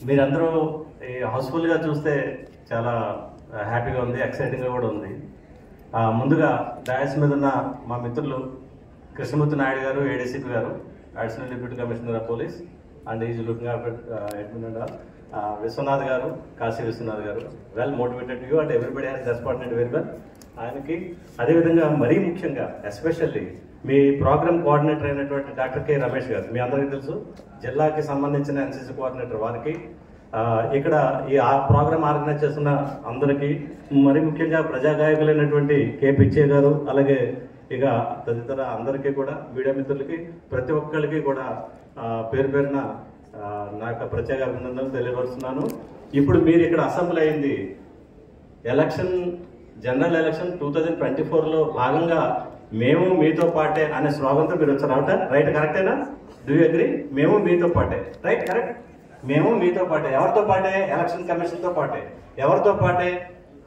మీరందరూ ఈ హౌస్ఫుల్గా చూస్తే చాలా హ్యాపీగా ఉంది, ఎక్సైటింగ్గా కూడా ఉంది. ముందుగా డయాస్ మీద ఉన్న మా మిత్రులు Krishnamurthy Naidu garu, ADCP garu, additional deputy commissioner of police and is looking after admin and Vishwanath garu, Kashi Vishwanath garu, well motivated you and everybody has responded very well. ఆయనకి అదేవిధంగా మరీ ముఖ్యంగా ఎస్పెషల్లీ మీ ప్రోగ్రామ్ కోఆర్డినేటర్ అయినటువంటి డాక్టర్ కె రమేష్ గారు, మీ అందరికీ తెలుసు, జిల్లాకి సంబంధించిన ఎన్సీసీ కోఆర్డినేటర్, వారికి ఇక్కడ ఈ ప్రోగ్రామ్ ఆర్గనైజ్ చేస్తున్న అందరికీ, మరీ ముఖ్యంగా ప్రజాగాయకులైనటువంటి కె పిచ్చయ్య గారు, అలాగే ఇక తదితర అందరికీ కూడా, మీడియా మిత్రులకి, ప్రతి ఒక్కరికి కూడా పేరు పేరున నా యొక్క ప్రత్యేక అభినందనలు తెలియపరుస్తున్నాను. ఇప్పుడు మీరు ఇక్కడ అసెంబ్లీ అయింది ఎలక్షన్, జనరల్ ఎలక్షన్ 2024లో భాగంగా మేము మీతో పాటే అనే స్లోగన్తో మీరు వచ్చారట, రైట్? కరెక్టేనా? Do you agree? మేము మీతో పాటే, రైట్? కరెక్ట్. మేము మీతో పాటే. ఎవరితో పాటే? ఎలక్షన్ కమిషన్తో పాటే. ఎవరితో పాటే?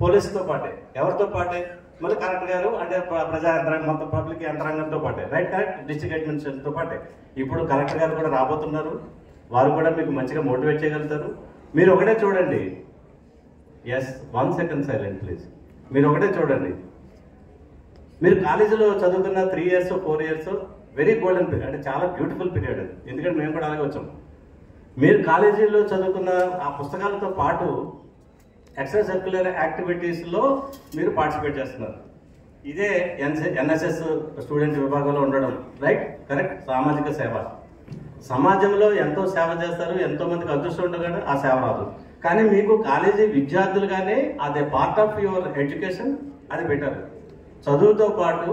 పోలీసుతో పాటే. ఎవరితో పాటే? మళ్ళీ కలెక్టర్ గారు అంటే ప్రజా యంత్రాంగం, మొత్తం పబ్లిక్ యంత్రాంగంతో పాటే, రైట్? కరెక్ట్. డిస్ట్రిక్ట్ అడ్మినిస్ట్రేషన్తో పాటే. ఇప్పుడు కలెక్టర్ గారు కూడా రాబోతున్నారు, వారు కూడా మీకు మంచిగా మోటివేట్ చేయగలుగుతారు. మీరు ఒకటే చూడండి, ఎస్, 1 సెకండ్ సైలెంట్ ప్లీజ్. మీరు ఒకటే చూడండి, మీరు కాలేజీలో చదువుకున్న 3 years 4 years very golden period, అంటే చాలా బ్యూటిఫుల్ పీరియడ్ అది. ఎందుకంటే మేము కూడా అలాగే వచ్చాం. మీరు కాలేజీలో చదువుకున్న ఆ పుస్తకాలతో పాటు ఎక్స్ట్రా సర్క్యులర్ యాక్టివిటీస్లో మీరు పార్టిసిపేట్ చేస్తున్నారు. ఇదే ఎన్ఎస్ఎస్ స్టూడెంట్ విభాగంలో ఉండడం, రైట్? కరెక్ట్. సామాజిక సేవ, సమాజంలో ఎంతో సేవ చేస్తారు, ఎంతో మందికి అదృష్టం ఉండగానే ఆ సేవ రాదు. కానీ మీకు కాలేజీ విద్యార్థులుగానే అదే పార్ట్ ఆఫ్ యువర్ ఎడ్యుకేషన్ అది పెట్టారు. చదువుతో పాటు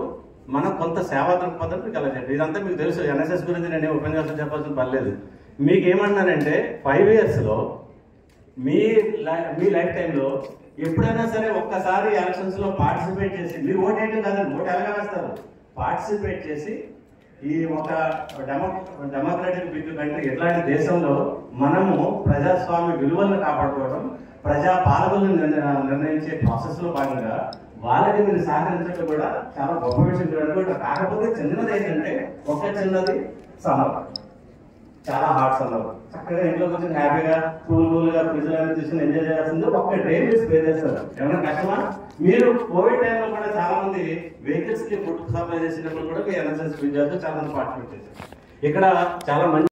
మనం కొంత సేవా దృక్పథం మీకు అలా చెప్పారు. ఇదంతా మీకు తెలుసు. ఎన్ఎస్ఎస్ గురించి నేను ఉపన్యాసం చెప్పాల్సిన పర్లేదు. మీకు ఏమన్నానంటే 5 yearsలో మీ లైఫ్ టైంలో ఎప్పుడైనా సరే ఒక్కసారి ఎలక్షన్స్లో పార్టిసిపేట్ చేసి, మీరు ఓటు వేయడం కాదండి, ఓటు ఎలాగా వేస్తారు, పార్టిసిపేట్ చేసి ఈ ఒక డెమోక్రటిక్ బిగ్ కంట్రీ ఇట్లాంటి దేశంలో మనము ప్రజాస్వామ్య విలువలను కాపాడుకోవడం, ప్రజా పాలకులను నిర్ణయించే ప్రాసెస్లో భాగంగా వాళ్ళకి మీరు సహకరించడం కూడా చాలా గొప్ప విషయం చూడండి. కాకపోతే చిన్నది ఏంటంటే, ఒక చిన్నది సమ్మర్, చాలా హాట్ సమ్మర్, చక్కగా ఇంట్లో కొంచెం హ్యాపీగా కూల్గా ఫ్రిడ్జ్ లాంటి తీసుకుని ఎంజాయ్ చేయాల్సింది ఒక డే మీరు స్పే చేస్తారు. ఏమైనా కష్టమా? మీరు కోవిడ్ టైంలో కూడా చాలా మంది వెహికల్స్ కి ఫుడ్ సప్లై చేసినప్పుడు కూడా మీ ఎన్ఎస్ఎస్ విద్యార్థులు చాలా మంది పార్టిసిపేట్ చేశారు. ఇక్కడ చాలా మంది